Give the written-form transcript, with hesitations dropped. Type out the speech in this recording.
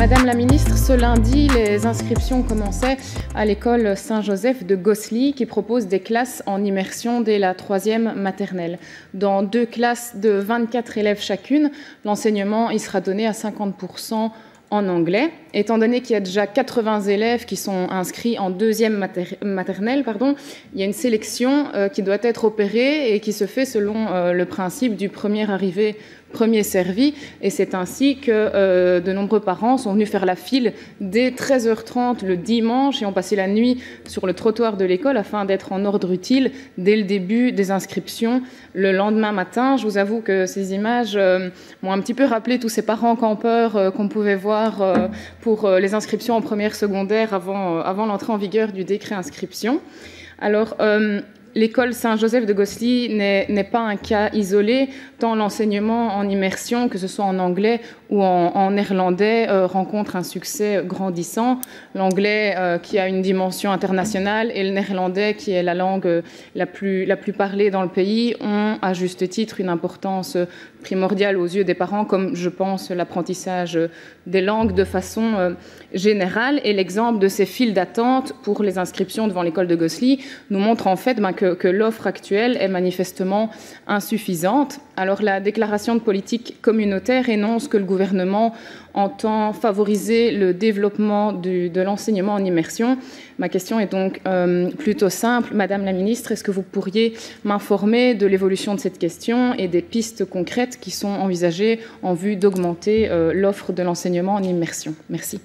Madame la ministre, ce lundi, les inscriptions commençaient à l'école Saint-Joseph de Gosselies qui propose des classes en immersion dès la 3e maternelle. Dans 2 classes de 24 élèves chacune, l'enseignement y sera donné à 50% en anglais. Étant donné qu'il y a déjà 80 élèves qui sont inscrits en 2e maternelle, il y a une sélection qui doit être opérée et qui se fait selon le principe du premier arrivé, premier servi. Et c'est ainsi que de nombreux parents sont venus faire la file dès 13h30 le dimanche et ont passé la nuit sur le trottoir de l'école afin d'être en ordre utile dès le début des inscriptions le lendemain matin. Je vous avoue que ces images m'ont un petit peu rappelé tous ces parents campeurs qu'on pouvait voir pour les inscriptions en première secondaire avant l'entrée en vigueur du décret inscription. Alors, l'école Saint-Joseph de Gosselies n'est pas un cas isolé, tant l'enseignement en immersion, que ce soit en anglais ou en néerlandais, rencontre un succès grandissant. L'anglais qui a une dimension internationale et le néerlandais qui est la langue la plus parlée dans le pays ont à juste titre une importance primordiale aux yeux des parents, comme je pense l'apprentissage des langues de façon générale. Et l'exemple de ces files d'attente pour les inscriptions devant l'école de Gosselies nous montre en fait que l'offre actuelle est manifestement insuffisante. Alors la déclaration de politique communautaire énonce que le gouvernement entend favoriser le développement de l'enseignement en immersion. Ma question est donc plutôt simple. Madame la ministre, est-ce que vous pourriez m'informer de l'évolution de cette question et des pistes concrètes qui sont envisagées en vue d'augmenter l'offre de l'enseignement en immersion? Merci.